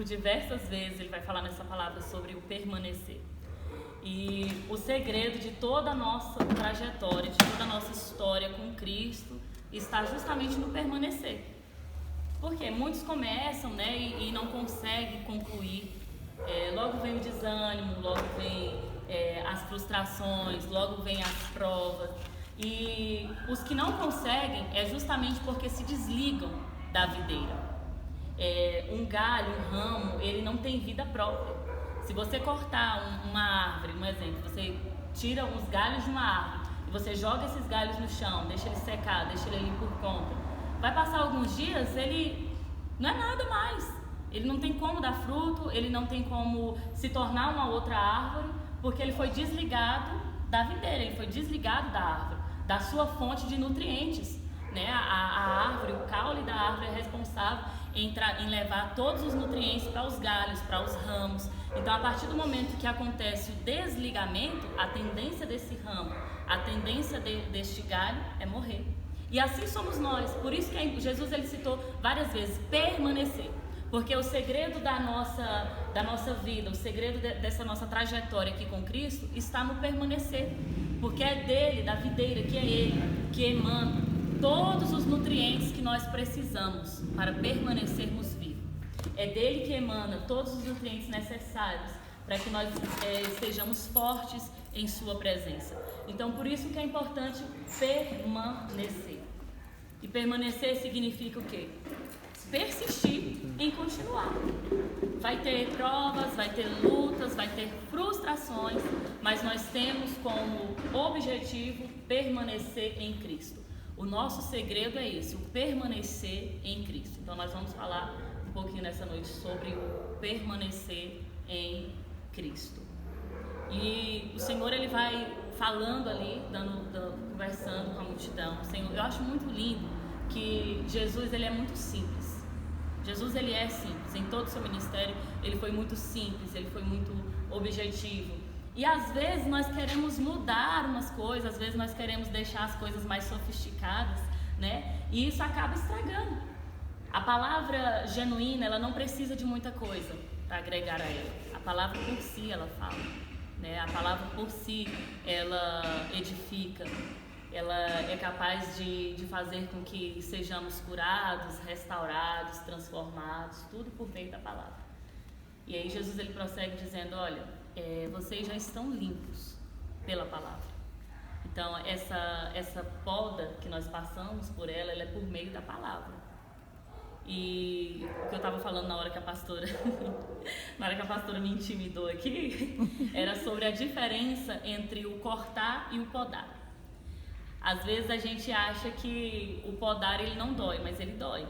diversas vezes ele vai falar nessa palavra sobre o permanecer. E o segredo de toda a nossa trajetória, de toda a nossa história com Cristo, está justamente no permanecer. Porque muitos começam, né, e não conseguem concluir. Logo vem o desânimo, logo vem as frustrações, logo vem as provas. E os que não conseguem é justamente porque se desligam da videira. Um galho, um ramo, ele não tem vida própria. Se você cortar uma árvore, um exemplo, você tira os galhos de uma árvore e você joga esses galhos no chão, deixa ele secar, deixa ele ali por conta, vai passar alguns dias, ele não é nada mais. Ele não tem como dar fruto, ele não tem como se tornar uma outra árvore, porque ele foi desligado da videira, ele foi desligado da árvore, da sua fonte de nutrientes, né? A árvore, o caule da árvore é responsável em levar todos os nutrientes para os galhos, para os ramos. Então, a partir do momento que acontece o desligamento, a tendência desse ramo, a tendência deste galho é morrer. E assim somos nós. Por isso que Jesus ele citou várias vezes permanecer. Porque o segredo da nossa vida, o segredo dessa nossa trajetória aqui com Cristo está no permanecer. Porque é dele, da videira, que é ele, que emana todos os nutrientes que nós precisamos para permanecermos vivos. É dele que emana todos os nutrientes necessários para que nós estejamos fortes em sua presença. Então, por isso que é importante permanecer. E permanecer significa o quê? Persistir em continuar. Vai ter provas, vai ter lutas, vai ter frustrações, mas nós temos como objetivo permanecer em Cristo. O nosso segredo é esse, o permanecer em Cristo. Então nós vamos falar um pouquinho nessa noite sobre o permanecer em Cristo. E o Senhor ele vai falando ali, conversando com a multidão. Senhor, eu acho muito lindo que Jesus ele é muito simples. Jesus ele é simples, em todo o seu ministério ele foi muito simples, ele foi muito objetivo. E às vezes nós queremos mudar umas coisas, às vezes nós queremos deixar as coisas mais sofisticadas, né? E isso acaba estragando. A palavra genuína, ela não precisa de muita coisa para agregar a ela. A palavra por si, ela fala, né? A palavra por si, ela edifica. Ela é capaz de fazer com que sejamos curados, restaurados, transformados, tudo por meio da palavra. E aí Jesus ele prossegue dizendo, olha, vocês já estão limpos pela palavra. Então essa poda que nós passamos por ela é por meio da palavra. E o que eu estava falando na hora que a pastora me intimidou aqui, era sobre a diferença entre o cortar e o podar. Às vezes a gente acha que o podar ele não dói, mas ele dói,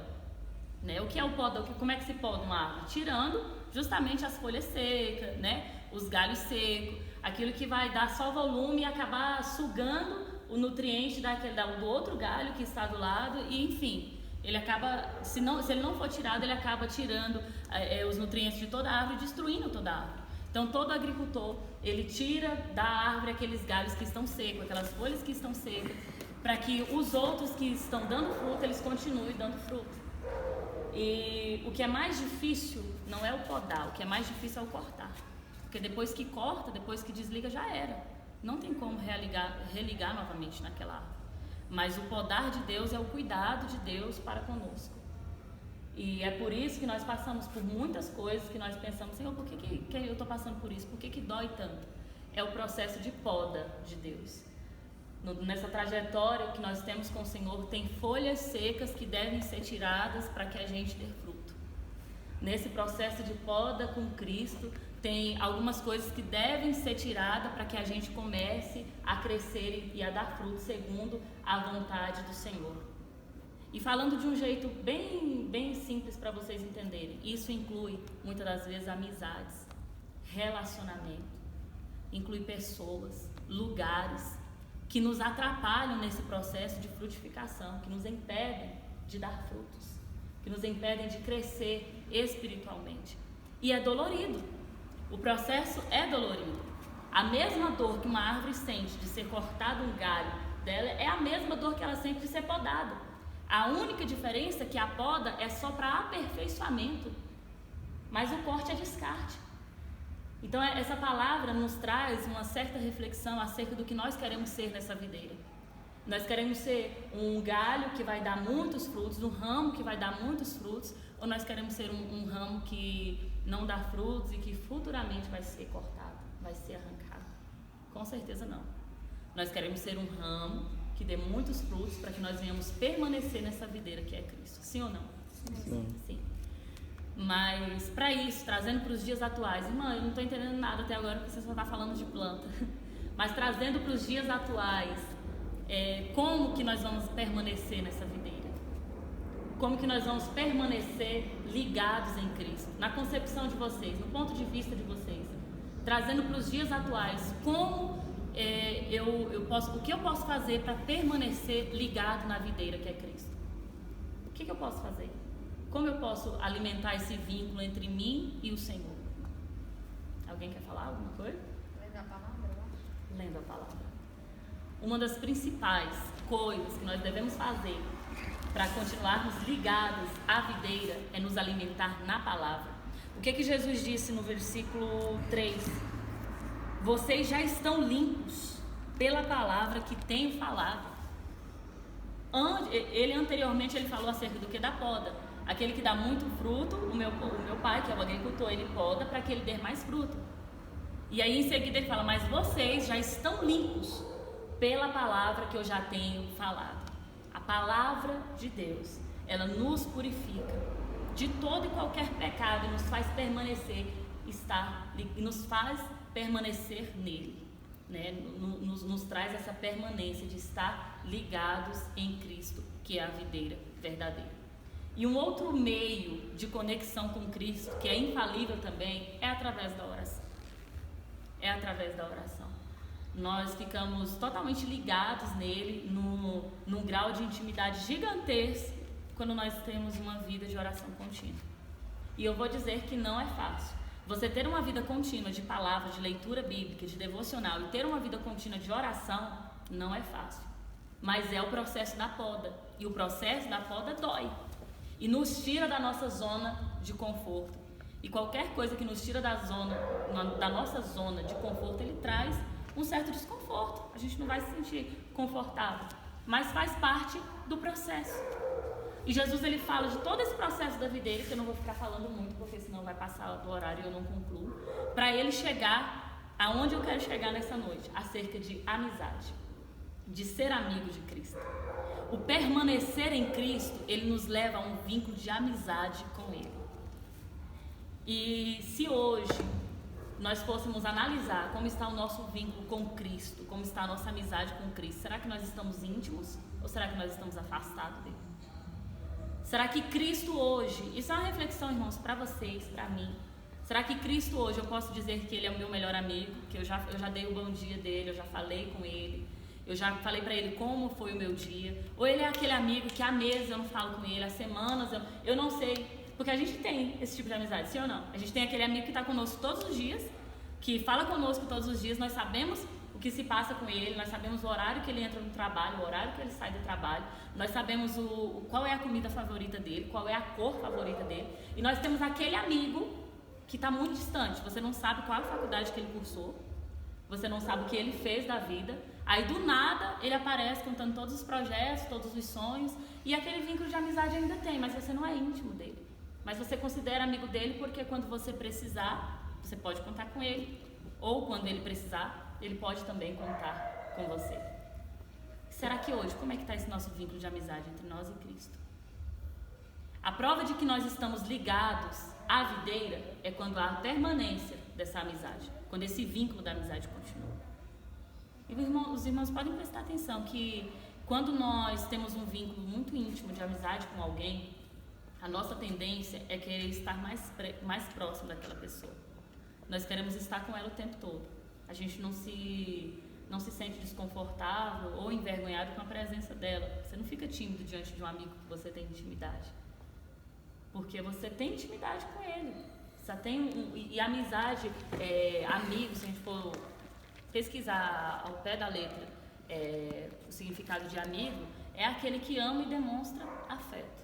né? O que é o podar? Como é que se poda uma árvore? Tirando justamente as folhas secas, né? Os galhos secos, aquilo que vai dar só volume e acabar sugando o nutriente do outro galho que está do lado e enfim, ele acaba, se ele não for tirado, ele acaba tirando os nutrientes de toda a árvore, destruindo toda a árvore. Então todo agricultor, ele tira da árvore aqueles galhos que estão secos, aquelas folhas que estão secas, para que os outros que estão dando fruto, eles continuem dando fruto. E o que é mais difícil não é o podar, o que é mais difícil é o cortar. Porque depois que corta, depois que desliga, já era. Não tem como religar novamente naquela árvore. Mas o podar de Deus é o cuidado de Deus para conosco. E é por isso que nós passamos por muitas coisas que nós pensamos, Senhor, por que eu estou passando por isso? Por que dói tanto? É o processo de poda de Deus. Nessa trajetória que nós temos com o Senhor, tem folhas secas que devem ser tiradas para que a gente dê fruto. Nesse processo de poda com Cristo, tem algumas coisas que devem ser tiradas para que a gente comece a crescer e a dar fruto segundo a vontade do Senhor. E falando de um jeito bem simples para vocês entenderem, isso inclui muitas das vezes amizades, relacionamento, inclui pessoas, lugares que nos atrapalham nesse processo de frutificação, que nos impedem de dar frutos, que nos impedem de crescer espiritualmente. E é dolorido. O processo é dolorido. A mesma dor que uma árvore sente de ser cortado um galho dela é a mesma dor que ela sente de ser podada. A única diferença é que a poda é só para aperfeiçoamento. mas o corte é descarte. Então essa palavra nos traz uma certa reflexão acerca do que nós queremos ser nessa videira. Nós queremos ser um galho que vai dar muitos frutos, um ramo que vai dar muitos frutos, ou nós queremos ser um ramo que não dá frutos e que futuramente vai ser cortado, vai ser arrancado? Com certeza não. Nós queremos ser um ramo que dê muitos frutos para que nós venhamos permanecer nessa videira que é Cristo. Sim ou não? Sim. Mas para isso, trazendo para os dias atuais, irmã, eu não estou entendendo nada até agora porque você só está falando de planta. Mas trazendo para os dias atuais, como que nós vamos permanecer nessa videira? Como que nós vamos permanecer ligados em Cristo? Na concepção de vocês, no ponto de vista de vocês, trazendo para os dias atuais, como o que eu posso fazer para permanecer ligado na videira que é Cristo? O que eu posso fazer? Como eu posso alimentar esse vínculo entre mim e o Senhor? Alguém quer falar alguma coisa? Lendo a palavra, eu acho. Lendo a palavra. Uma das principais coisas que nós devemos fazer para continuarmos ligados à videira é nos alimentar na palavra. O que Jesus disse no versículo 3? Vocês já estão limpos pela palavra que tenho falado. Anteriormente ele falou acerca do que? Da poda. Aquele que dá muito fruto, o meu pai, que é o agricultor, ele poda para que ele dê mais fruto. E aí em seguida ele fala, mas vocês já estão limpos pela palavra que eu já tenho falado. A palavra de Deus, ela nos purifica de todo e qualquer pecado e nos faz permanecer, nos faz permanecer nele, né? Nos traz essa permanência de estar ligados em Cristo, que é a videira verdadeira. E um outro meio de conexão com Cristo, que é infalível também, é através da oração. É através da oração. Nós ficamos totalmente ligados nele, num grau de intimidade gigantesco, quando nós temos uma vida de oração contínua. E eu vou dizer que não é fácil. Você ter uma vida contínua de palavra, de leitura bíblica, de devocional, e ter uma vida contínua de oração, não é fácil. Mas é o processo da poda. E o processo da poda dói. E nos tira da nossa zona de conforto. E qualquer coisa que nos tira da nossa zona de conforto, ele traz um certo desconforto. A gente não vai se sentir confortável, mas faz parte do processo. E Jesus, ele fala de todo esse processo da videira, que eu não vou ficar falando muito, porque senão vai passar do horário e eu não concluo, para ele chegar aonde eu quero chegar nessa noite, acerca de amizade, de ser amigo de Cristo. O permanecer em Cristo, ele nos leva a um vínculo de amizade com Ele. E se hoje nós fôssemos analisar como está o nosso vínculo com Cristo, como está a nossa amizade com Cristo, será que nós estamos íntimos ou será que nós estamos afastados dele? Será que Cristo hoje, isso é uma reflexão, irmãos, para vocês, para mim. Será que Cristo hoje eu posso dizer que Ele é o meu melhor amigo, que eu já dei o bom dia dele, eu já falei com Ele, eu já falei pra ele como foi o meu dia? Ou ele é aquele amigo que há meses eu não falo com ele, há semanas eu não sei. Porque a gente tem esse tipo de amizade, sim ou não? A gente tem aquele amigo que está conosco todos os dias, que fala conosco todos os dias, nós sabemos o que se passa com ele, nós sabemos o horário que ele entra no trabalho, o horário que ele sai do trabalho, nós sabemos qual é a comida favorita dele, qual é a cor favorita dele. E nós temos aquele amigo que está muito distante, você não sabe qual a faculdade que ele cursou, você não sabe o que ele fez da vida. Aí do nada ele aparece contando todos os projetos, todos os sonhos, e aquele vínculo de amizade ainda tem, mas você não é íntimo dele. Mas você considera amigo dele porque quando você precisar, você pode contar com ele. Ou quando ele precisar, ele pode também contar com você. Será que hoje, como é que está esse nosso vínculo de amizade entre nós e Cristo? A prova de que nós estamos ligados à videira é quando há a permanência dessa amizade, quando esse vínculo da amizade continua. E os irmãos podem prestar atenção que quando nós temos um vínculo muito íntimo de amizade com alguém, a nossa tendência é querer estar mais próximo daquela pessoa. Nós queremos estar com ela o tempo todo. A gente não se sente desconfortável ou envergonhado com a presença dela. Você não fica tímido diante de um amigo que você tem intimidade. Porque você tem intimidade com ele. Você tem e amizade, amigos, se a gente for pesquisar ao pé da letra o significado de amigo, é aquele que ama e demonstra afeto.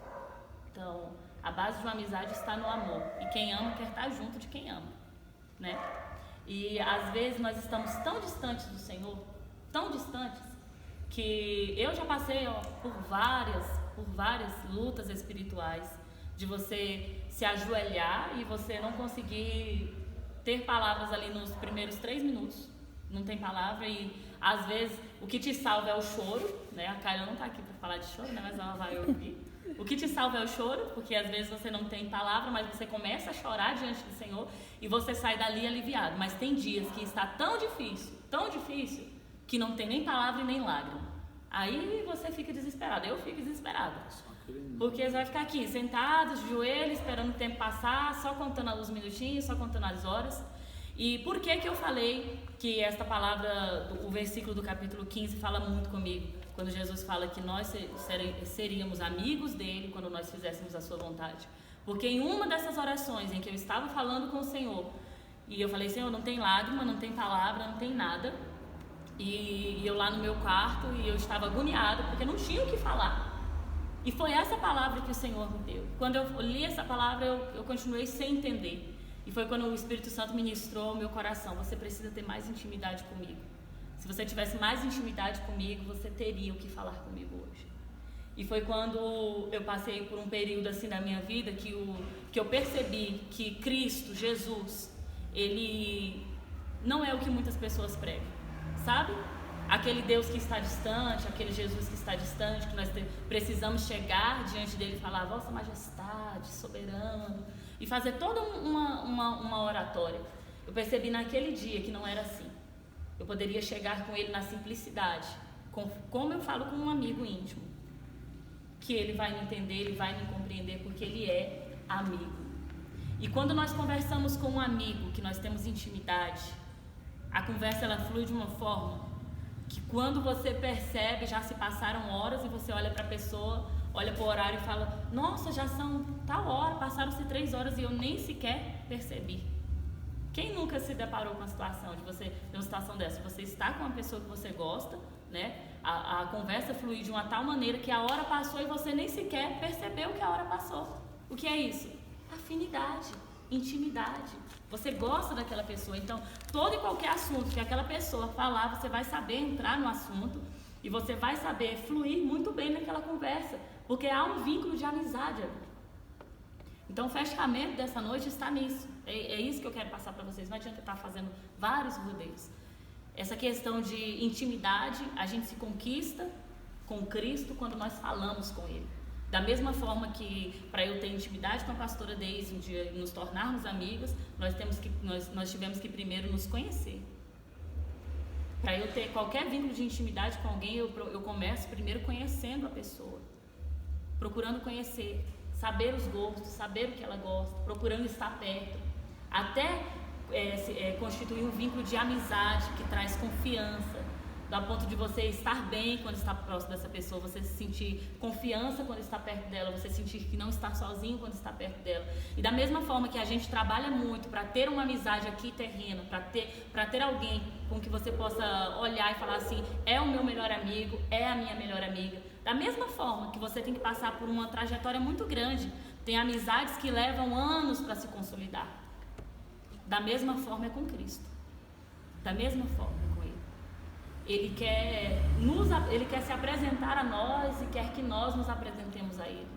Então, A base de uma amizade está no amor. E quem ama quer estar junto de quem ama, né? E às vezes nós estamos tão distantes do Senhor, tão distantes, que eu já passei por várias lutas espirituais, de você se ajoelhar e você não conseguir ter palavras ali nos primeiros 3 minutos. Não tem palavra e às vezes o que te salva é o choro, né? A Kayla não tá aqui para falar de choro, né? Mas ela vai ouvir. O que te salva é o choro, porque às vezes você não tem palavra, mas você começa a chorar diante do Senhor e você sai dali aliviado. Mas tem dias que está tão difícil, que não tem nem palavra e nem lágrima. Aí você fica desesperado, eu fico desesperada. Porque você vai ficar aqui, sentado, de joelho, esperando o tempo passar, só contando os minutinhos, só contando as horas. E por que eu falei que esta palavra, o versículo do capítulo 15 fala muito comigo? Quando Jesus fala que nós seríamos amigos dele quando nós fizéssemos a sua vontade. Porque em uma dessas orações em que eu estava falando com o Senhor, e eu falei, Senhor, não tem lágrima, não tem palavra, não tem nada. E eu lá no meu quarto, e eu estava agoniada, porque não tinha o que falar. E foi essa palavra que o Senhor me deu. Quando eu li essa palavra, eu continuei sem entender. E foi quando o Espírito Santo ministrou ao meu coração, você precisa ter mais intimidade comigo. Se você tivesse mais intimidade comigo, você teria o que falar comigo hoje. E foi quando eu passei por um período assim da minha vida que eu percebi que Cristo, Jesus, Ele não é o que muitas pessoas pregam, sabe? Aquele Deus que está distante, aquele Jesus que está distante, que nós precisamos chegar diante dele e falar, Vossa Majestade, soberano, e fazer toda uma oratória. Eu percebi naquele dia que não era assim. Eu poderia chegar com ele na simplicidade, como eu falo com um amigo íntimo, que ele vai me entender, ele vai me compreender, porque ele é amigo. E quando nós conversamos com um amigo, que nós temos intimidade, a conversa ela flui de uma forma que quando você percebe, já se passaram horas e você olha para a pessoa, olha para o horário e fala, nossa, já são tal hora, passaram-se 3 horas e eu nem sequer percebi. Quem nunca se deparou com a situação de você ter uma situação dessa? Você está com uma pessoa que você gosta, né? A conversa flui de uma tal maneira que a hora passou e você nem sequer percebeu que a hora passou. O que é isso? Afinidade, intimidade. Você gosta daquela pessoa, então todo e qualquer assunto que aquela pessoa falar, você vai saber entrar no assunto e você vai saber fluir muito bem naquela conversa, porque há um vínculo de amizade ali. Então o fechamento dessa noite está nisso. É isso que eu quero passar para vocês. Não adianta estar fazendo vários rodeios. Essa questão de intimidade, a gente se conquista com Cristo quando nós falamos com Ele. Da mesma forma que para eu ter intimidade com a pastora Deise, um dia nos tornarmos amigas, nós tivemos que primeiro nos conhecer. Para eu ter qualquer vínculo de intimidade com alguém, eu começo primeiro conhecendo a pessoa, procurando conhecer, saber os gostos, saber o que ela gosta, procurando estar perto, até constituir um vínculo de amizade que traz confiança, a ponto de você estar bem quando está próximo dessa pessoa, você sentir confiança quando está perto dela, você sentir que não está sozinho quando está perto dela. E da mesma forma que a gente trabalha muito para ter uma amizade aqui terrena, para ter alguém com que você possa olhar e falar assim, é o meu melhor amigo, é a minha melhor amiga. Da mesma forma que você tem que passar por uma trajetória muito grande, tem amizades que levam anos para se consolidar. Da mesma forma é com Cristo. Da mesma forma é com Ele. Ele quer se apresentar a nós e quer que nós nos apresentemos a Ele.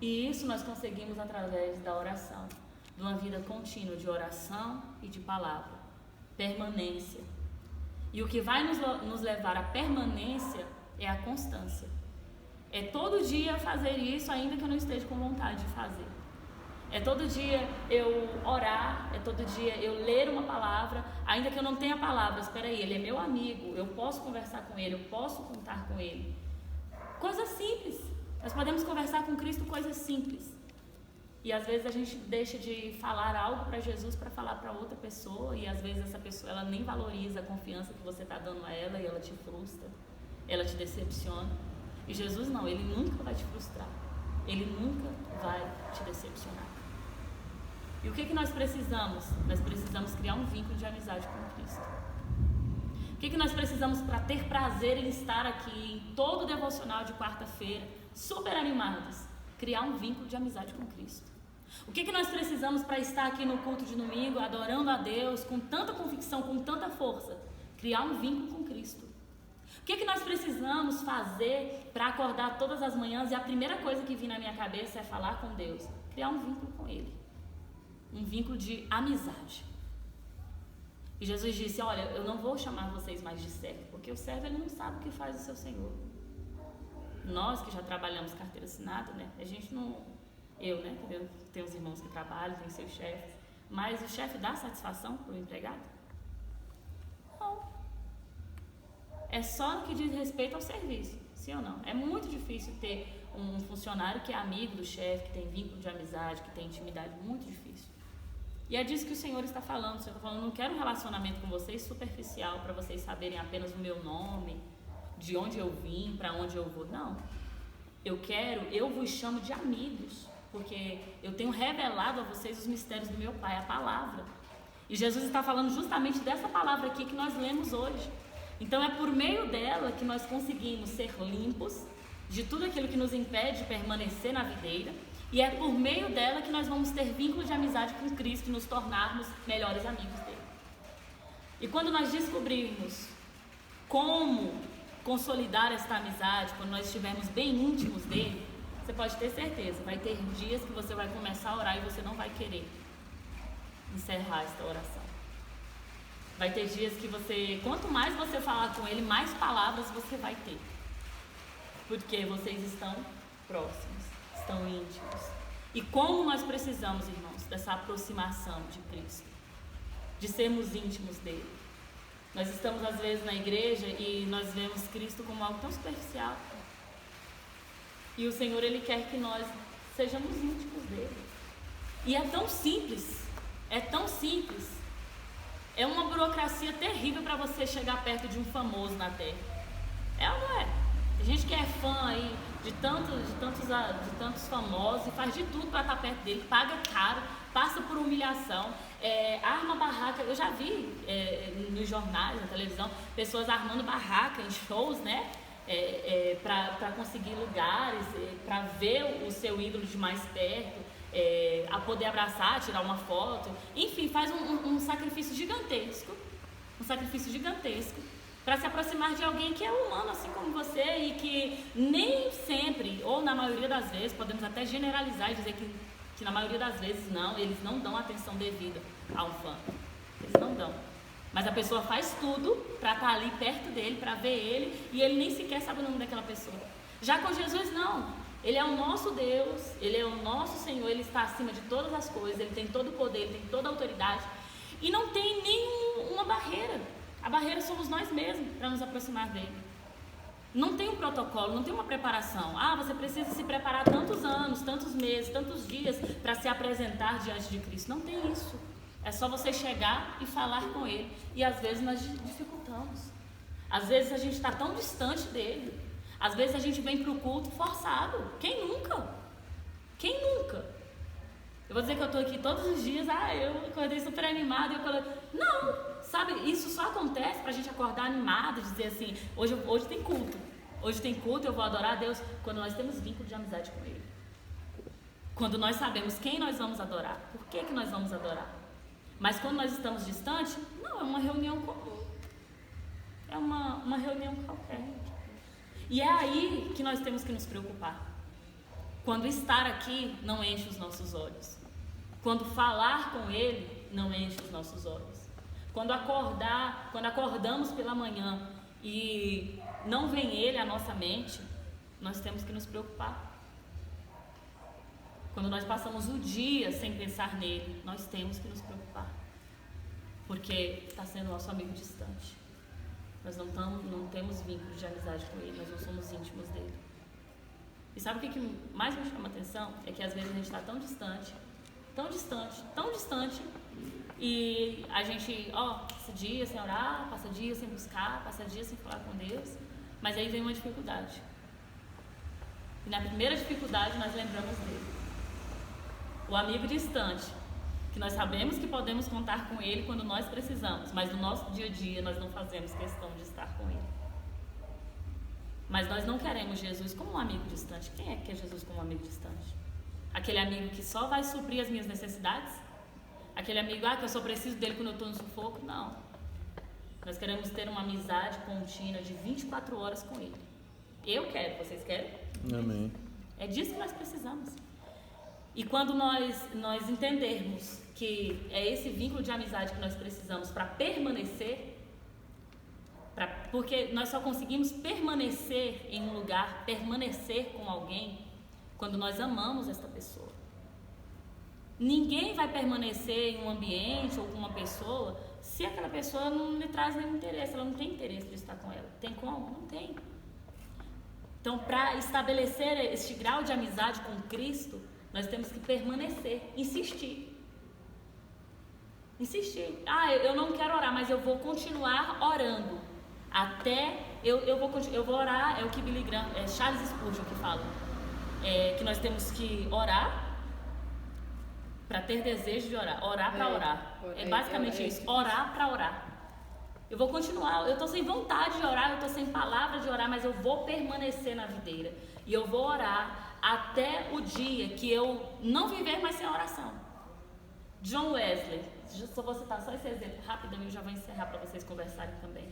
E isso nós conseguimos através da oração, de uma vida contínua de oração e de palavra, permanência. E o que vai nos levar à permanência é a constância. É todo dia fazer isso, ainda que eu não esteja com vontade de fazer. É todo dia eu orar, é todo dia eu ler uma palavra, ainda que eu não tenha palavras. Espera aí, ele é meu amigo, eu posso conversar com ele, eu posso contar com ele. Coisas simples. Nós podemos conversar com Cristo coisas simples. E às vezes a gente deixa de falar algo para Jesus para falar para outra pessoa, e às vezes essa pessoa ela nem valoriza a confiança que você está dando a ela e ela te frustra, ela te decepciona. E Jesus não, ele nunca vai te frustrar, ele nunca vai te decepcionar. E o que nós precisamos? Nós precisamos criar um vínculo de amizade com Cristo. O que nós precisamos para ter prazer em estar aqui em todo o devocional de quarta-feira, super animados? Criar um vínculo de amizade com Cristo. O que nós precisamos para estar aqui no culto de domingo, adorando a Deus, com tanta convicção, com tanta força? Criar um vínculo com Cristo. O que nós precisamos fazer para acordar todas as manhãs e a primeira coisa que vem na minha cabeça é falar com Deus? Criar um vínculo com Ele. Um vínculo de amizade. E Jesus disse, olha, eu não vou chamar vocês mais de servo, porque o servo ele não sabe o que faz o seu Senhor. Nós que já trabalhamos carteira assinada, né? A gente não... Eu, né? Eu tenho os irmãos que trabalham, tenho seus chefes. Mas o chefe dá satisfação para o empregado? Não. É só no que diz respeito ao serviço, sim ou não? É muito difícil ter um funcionário que é amigo do chefe, que tem vínculo de amizade, que tem intimidade, muito difícil. E é disso que o Senhor está falando. O Senhor está falando, não quero um relacionamento com vocês superficial, para vocês saberem apenas o meu nome, de onde eu vim, para onde eu vou. Não. Eu vos chamo de amigos, porque eu tenho revelado a vocês os mistérios do meu Pai, a palavra. E Jesus está falando justamente dessa palavra aqui que nós lemos hoje. Então é por meio dela que nós conseguimos ser limpos de tudo aquilo que nos impede de permanecer na videira. E é por meio dela que nós vamos ter vínculo de amizade com Cristo e nos tornarmos melhores amigos dele. E quando nós descobrirmos como consolidar esta amizade, quando nós estivermos bem íntimos dele, você pode ter certeza, vai ter dias que você vai começar a orar e você não vai querer encerrar esta oração. Vai ter dias que você, quanto mais você falar com ele, mais palavras você vai ter. Porque vocês estão próximos, estão íntimos. E como nós precisamos, irmãos, dessa aproximação de Cristo, de sermos íntimos dele. Nós estamos às vezes na igreja e nós vemos Cristo como algo tão superficial. E o Senhor, ele quer que nós sejamos íntimos dele. E é tão simples, é tão simples. É uma burocracia terrível para você chegar perto de um famoso na terra. É ou não é? Tem gente que é fã aí de tantos famosos e faz de tudo para estar perto dele, paga caro, passa por humilhação, arma barraca. Eu já vi nos jornais, na televisão, pessoas armando barraca em shows, né? Para conseguir lugares, para ver o seu ídolo de mais perto. A poder abraçar, tirar uma foto, enfim, faz um sacrifício gigantesco, para se aproximar de alguém que é humano assim como você e que nem sempre, ou na maioria das vezes, podemos até generalizar e dizer que na maioria das vezes não, eles não dão atenção devida a um fã, eles não dão, mas a pessoa faz tudo para estar ali perto dele, para ver ele, e ele nem sequer sabe o nome daquela pessoa. Já com Jesus não. Ele é o nosso Deus, Ele é o nosso Senhor, Ele está acima de todas as coisas, Ele tem todo o poder, Ele tem toda a autoridade e não tem nenhuma barreira. A barreira somos nós mesmos para nos aproximar dEle. Não tem um protocolo, não tem uma preparação. Você precisa se preparar tantos anos, tantos meses, tantos dias para se apresentar diante de Cristo. Não tem isso. É só você chegar e falar com Ele. E às vezes nós dificultamos. Às vezes a gente está tão distante dEle. Às vezes a gente vem para o culto forçado. Quem nunca? Quem nunca? Eu vou dizer que eu estou aqui todos os dias, eu acordei super animada. Não, sabe, isso só acontece para a gente acordar animado, dizer assim, hoje tem culto. Hoje tem culto, eu vou adorar a Deus, quando nós temos vínculo de amizade com Ele. Quando nós sabemos quem nós vamos adorar, por que nós vamos adorar. Mas quando nós estamos distantes, não, é uma reunião comum. É uma reunião qualquer. E é aí que nós temos que nos preocupar. Quando estar aqui não enche os nossos olhos. Quando falar com Ele não enche os nossos olhos. Quando acordamos pela manhã e não vem Ele à nossa mente, nós temos que nos preocupar. Quando nós passamos o dia sem pensar nele, nós temos que nos preocupar. Porque está sendo nosso amigo distante. Nós não temos vínculo de amizade com Ele, nós não somos íntimos dele. E sabe o que mais me chama a atenção? É que às vezes a gente está tão distante, e a gente, passa dia sem orar, passa dia sem buscar, passa dia sem falar com Deus, mas aí vem uma dificuldade. E na primeira dificuldade nós lembramos dele. O amigo distante, que nós sabemos que podemos contar com ele quando nós precisamos, mas no nosso dia a dia nós não fazemos questão de estar com ele. Mas nós não queremos Jesus como um amigo distante. Quem é que quer Jesus como um amigo distante? Aquele amigo que só vai suprir as minhas necessidades? Aquele amigo, que eu só preciso dele quando eu estou no sufoco? Não. Nós queremos ter uma amizade contínua de 24 horas com ele. Eu quero, vocês querem? Amém. É disso que nós precisamos. E quando nós entendermos que é esse vínculo de amizade que nós precisamos para permanecer, porque nós só conseguimos permanecer em um lugar, permanecer com alguém, quando nós amamos esta pessoa. Ninguém vai permanecer em um ambiente ou com uma pessoa se aquela pessoa não lhe traz nenhum interesse, ela não tem interesse de estar com ela. Tem como? Não tem. Então, para estabelecer este grau de amizade com Cristo, nós temos que permanecer, insistir. Insistir. Eu não quero orar, mas eu vou continuar orando. Até eu vou orar, é o que Billy Graham, Charles Spurgeon que fala, que nós temos que orar para ter desejo de orar, orar para orar. É basicamente isso, orar para orar. Eu vou continuar, eu estou sem vontade de orar, eu estou sem palavra de orar, mas eu vou permanecer na videira. E eu vou orar até o dia que eu não viver mais sem oração. John Wesley, só vou citar só esse exemplo rapidamente, eu já vou encerrar para vocês conversarem também.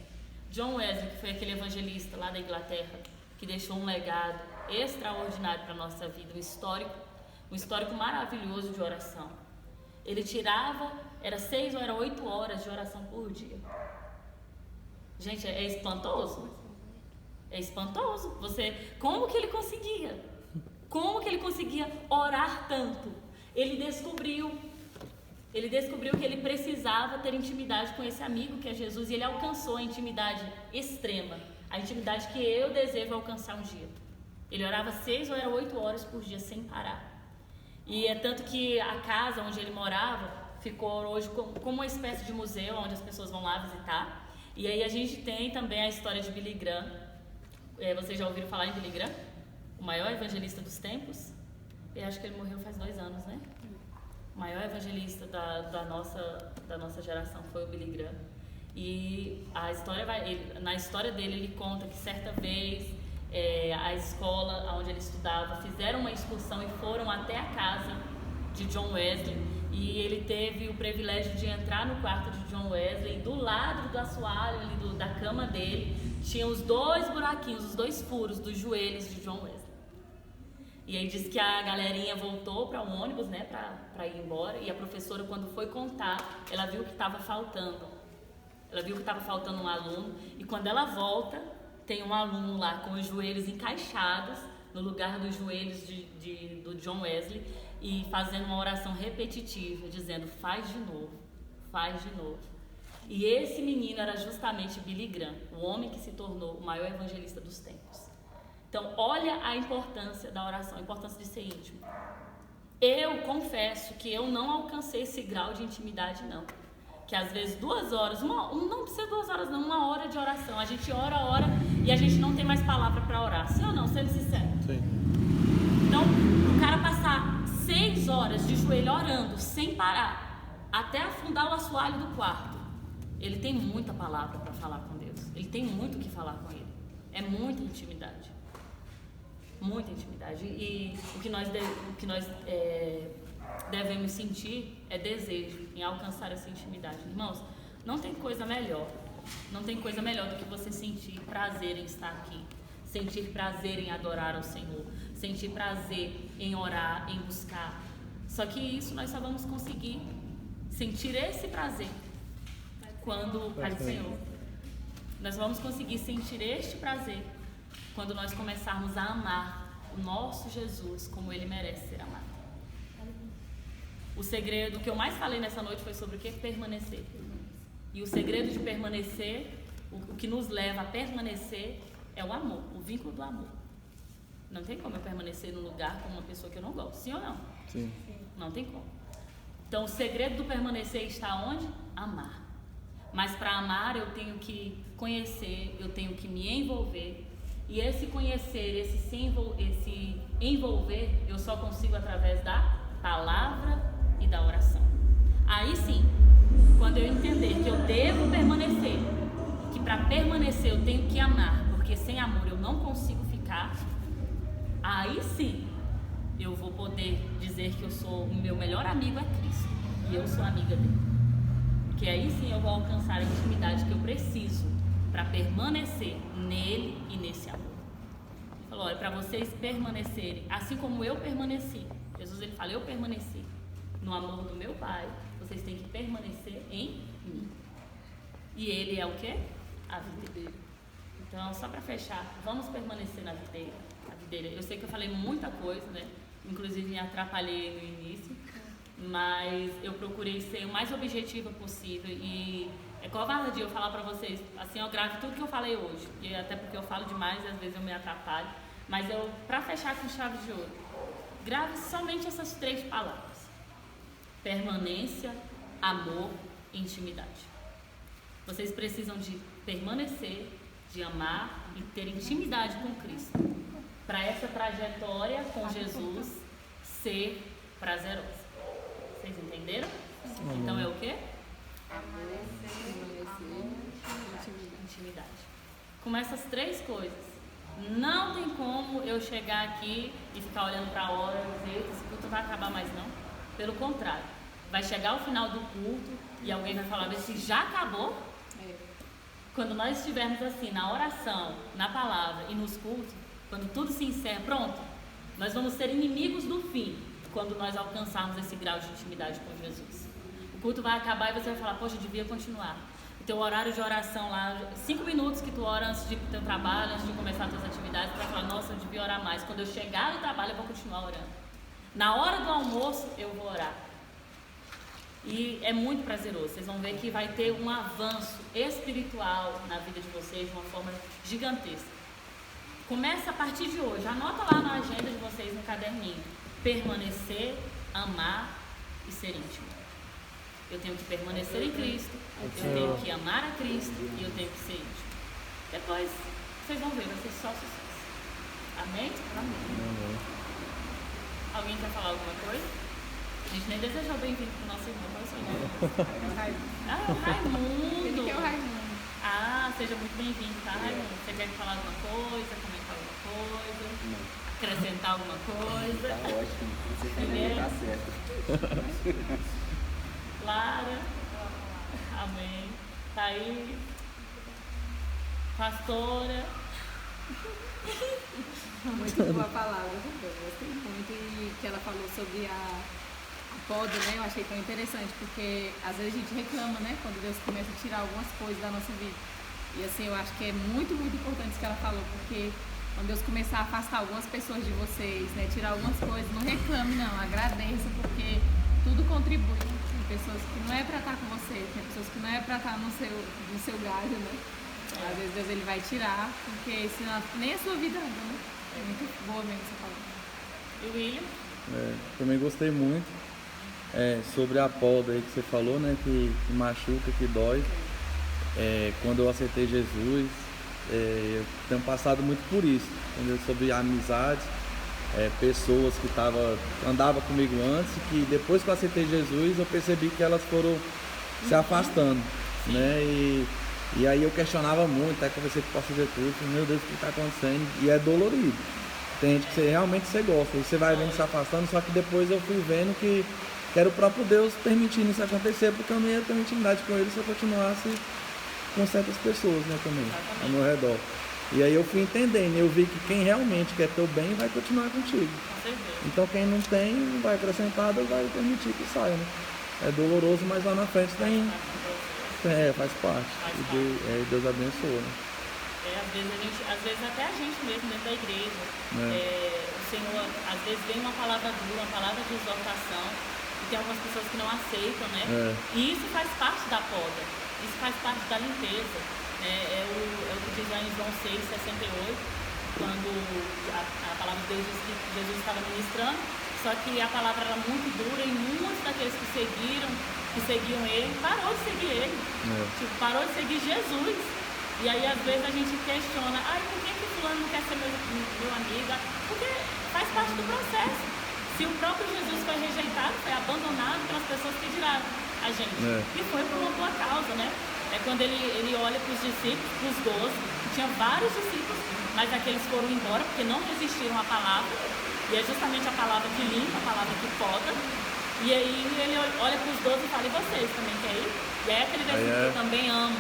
John Wesley, que foi aquele evangelista lá da Inglaterra, que deixou um legado extraordinário para a nossa vida, um histórico maravilhoso de oração. Ele tirava, era 6 ou era 8 horas de oração por dia. Gente, é espantoso. É espantoso. Como que ele conseguia? Como que ele conseguia orar tanto? Ele descobriu que ele precisava ter intimidade com esse amigo que é Jesus, e ele alcançou a intimidade extrema, a intimidade que eu desejo alcançar um dia. Ele orava 6 ou era 8 horas por dia sem parar. E é tanto que a casa onde ele morava ficou hoje como uma espécie de museu onde as pessoas vão lá visitar. E aí a gente tem também a história de Billy Graham. Vocês já ouviram falar em Billy Graham? O maior evangelista dos tempos? Eu acho que ele morreu faz 2 anos, né? O maior evangelista da nossa geração foi o Billy Graham. E na história dele ele conta que certa vez a escola onde ele estudava fizeram uma excursão e foram até a casa de John Wesley, e ele teve o privilégio de entrar no quarto de John Wesley, e do lado do assoalho ali da cama dele tinha os 2 buraquinhos, os 2 furos dos joelhos de John Wesley. E aí diz que a galerinha voltou para o ônibus, né, para ir embora, e a professora, quando foi contar, ela viu que estava faltando. Ela viu que estava faltando um aluno, e quando ela volta, tem um aluno lá com os joelhos encaixados no lugar dos joelhos do John Wesley, e fazendo uma oração repetitiva, dizendo: faz de novo, faz de novo. E esse menino era justamente Billy Graham, o homem que se tornou o maior evangelista dos tempos. Então, olha a importância da oração, a importância de ser íntimo. Eu confesso que eu não alcancei esse grau de intimidade, não. Que às vezes 2 horas, não precisa 2 horas não, 1 hora de oração. A gente ora e a gente não tem mais palavra para orar. Sim ou não? Sendo sincero. Sim. Então, o cara passar 6 horas de joelho orando, sem parar, até afundar o assoalho do quarto, ele tem muita palavra para falar com Deus. Ele tem muito o que falar com ele. É muita intimidade. Muita intimidade. E o que nós devemos sentir é desejo em alcançar essa intimidade. Irmãos, não tem coisa melhor. Não tem coisa melhor do que você sentir prazer em estar aqui. Sentir prazer em adorar ao Senhor. Sentir prazer em orar, em buscar. Só que isso nós só vamos conseguir sentir esse prazer quando... Pai do Senhor. Nós vamos conseguir sentir este prazer quando nós começarmos a amar o nosso Jesus como Ele merece ser amado. O segredo que eu mais falei nessa noite foi sobre o que? Permanecer. E o segredo de permanecer, o que nos leva a permanecer, é o amor, o vínculo do amor. Não tem como eu permanecer num lugar com uma pessoa que eu não gosto, sim ou não? Sim. Não tem como. Então o segredo do permanecer está onde? Amar. Mas para amar eu tenho que conhecer, eu tenho que me envolver. E esse conhecer, esse envolver, eu só consigo através da palavra e da oração. Aí sim, quando eu entender que eu devo permanecer, que para permanecer eu tenho que amar, porque sem amor eu não consigo ficar, aí sim eu vou poder dizer que o meu melhor amigo é Cristo e eu sou amiga dele. Porque aí sim eu vou alcançar a intimidade que eu preciso para permanecer nele e nesse amor. Ele falou, olha, para vocês permanecerem, assim como eu permaneci, Jesus ele fala, eu permaneci no amor do meu Pai, vocês têm que permanecer em mim. E ele é o quê? A videira. Então, só para fechar, vamos permanecer na videira. A videira. Eu sei que eu falei muita coisa, né? Inclusive me atrapalhei no início, mas eu procurei ser o mais objetiva possível e é covardia eu falar para vocês, assim, eu gravo tudo que eu falei hoje, e até porque eu falo demais e às vezes eu me atrapalho, mas para fechar com chave de ouro, grave somente essas 3 palavras: permanência, amor e intimidade. Vocês precisam de permanecer, de amar e ter intimidade com Cristo, para essa trajetória com Jesus ser prazerosa. Vocês entenderam? Então é o quê? Intimidade. Com essas 3 coisas, não tem como eu chegar aqui e ficar olhando para a hora e dizer, esse culto não vai acabar mais não. Pelo contrário, vai chegar o final do culto e alguém vai falar, se já acabou. Quando nós estivermos assim, na oração, na palavra e nos cultos, quando tudo se encerra, pronto, nós vamos ser inimigos do fim, quando nós alcançarmos esse grau de intimidade com Jesus. O culto vai acabar e você vai falar, poxa, eu devia continuar. O teu horário de oração lá, 5 minutos que tu ora antes de ir pro teu trabalho, antes de começar as tuas atividades, tu vai falar, nossa, eu devia orar mais. Quando eu chegar no trabalho, eu vou continuar orando. Na hora do almoço, eu vou orar. E é muito prazeroso, vocês vão ver que vai ter um avanço espiritual na vida de vocês de uma forma gigantesca. Começa a partir de hoje, anota lá na agenda de vocês no caderninho, permanecer, amar e ser íntimo. Eu tenho que permanecer em Cristo, eu tenho que amar a Cristo e eu tenho que ser íntimo. Depois, vocês vão ver, vai ser só sucesso. Amém? Amém. Alguém quer falar alguma coisa? A gente nem desejou bem-vindo pro nosso irmão, qual é o seu nome? É o Raimundo. Ah, o Raimundo. Ele que é o Raimundo. Ah, seja muito bem-vindo, tá, Raimundo? Você quer falar alguma coisa, comentar alguma coisa? Não. Acrescentar alguma coisa? Tá ótimo, você falou, tá certo. Lara, amém. Thaís, pastora. Muito boa palavra, eu gostei muito, e que ela falou sobre a poda, né? Eu achei tão interessante, porque às vezes a gente reclama, né? Quando Deus começa a tirar algumas coisas da nossa vida. E assim, eu acho que é muito, muito importante isso que ela falou, porque quando Deus começar a afastar algumas pessoas de vocês, né? Tirar algumas coisas, não reclame não, agradeça, porque tudo contribui. Tem pessoas que não é pra estar com você, tem pessoas que não é pra estar no seu galho, né? Às vezes Deus ele vai tirar, porque senão nem a sua vida anda, né? É muito boa mesmo essa palavra. E o William? Também gostei muito sobre a poda aí que você falou, né? Que machuca, que dói. Quando eu aceitei Jesus, eu tenho passado muito por isso, entendeu? Sobre a amizade, pessoas que andavam comigo antes, que depois que eu aceitei Jesus, eu percebi que elas foram se afastando, né? E aí eu questionava muito, até conversei com o pastor Getúlio, meu Deus, o que está acontecendo? E é dolorido. Tem gente que realmente você gosta, você vai vendo se afastando, só que depois eu fui vendo que era o próprio Deus permitindo isso acontecer, porque eu não ia ter uma intimidade com ele se eu continuasse com certas pessoas, né, também, ao meu redor. E aí eu fui entendendo, eu vi que quem realmente quer teu bem vai continuar contigo. Então quem não tem, não vai acrescentar, Deus vai permitir que saia, né? É doloroso, mas lá na frente tem... faz parte. E Deus abençoa, né? Às vezes até a gente mesmo dentro da igreja, o Senhor, às vezes vem uma palavra dura, uma palavra de exortação, e tem algumas pessoas que não aceitam, né? E isso faz parte da poda, isso faz parte da limpeza, né? É o que diz lá em João 6,68, quando a palavra de Deus diz que Jesus estava ministrando, só que a palavra era muito dura e muitos daqueles que seguiam ele, parou de seguir ele, parou de seguir Jesus. E aí às vezes a gente questiona, por que fulano não quer ser meu amigo? Porque faz parte do processo. Se o próprio Jesus foi rejeitado, foi abandonado pelas pessoas que tiraram a gente. E foi por uma boa causa, né? é quando ele olha para os discípulos, para os 12, tinha vários discípulos, mas aqueles foram embora porque não resistiram à palavra, e é justamente a palavra que limpa, a palavra que poda. E aí ele olha para os 12 e fala, e vocês também querem ir? E aí aquele versículo que eu também amo,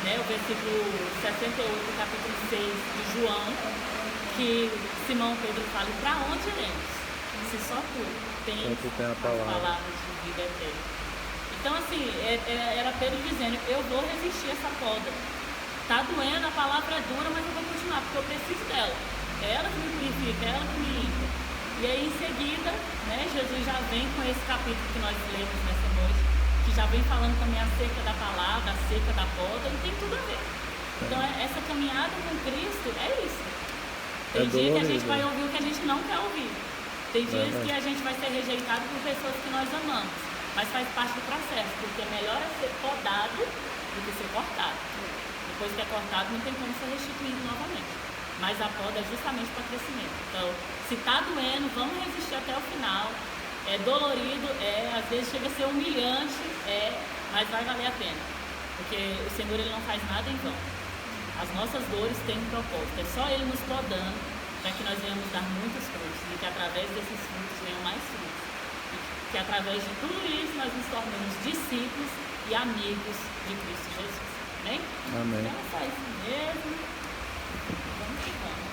né, o versículo 68, capítulo 6 de João, que Simão Pedro fala, e para onde iremos? Se só tu tens a as palavras de vida eterna. Então assim, era Pedro dizendo, eu vou resistir essa poda. Tá doendo, a palavra é dura, mas eu vou continuar, porque eu preciso dela. É ela que me purifica, é ela que me limpa. E aí em seguida, né, Jesus já vem com esse capítulo que nós lemos nessa noite, que já vem falando também acerca da palavra, acerca da poda, e tem tudo a ver. Então essa caminhada com Cristo é isso. Tem dia que a gente vai ouvir o que a gente não quer ouvir. Tem dias que a gente vai ser rejeitado por pessoas que nós amamos. Mas faz parte do processo, porque é melhor ser podado do que ser cortado. Depois que é cortado, não tem como ser restituído novamente. Mas a poda é justamente para crescimento. Então, se está doendo, vamos resistir até o final. É dolorido, às vezes chega a ser humilhante, mas vai valer a pena. Porque o Senhor ele não faz nada em vão. As nossas dores têm um propósito. É só Ele nos podando para que nós venhamos dar muitos frutos. E que através desses frutos venham mais frutos. E que através de tudo isso nós nos tornemos discípulos e amigos de Cristo Jesus. Amém? Amém. Então é só isso mesmo. Vamos que vamos.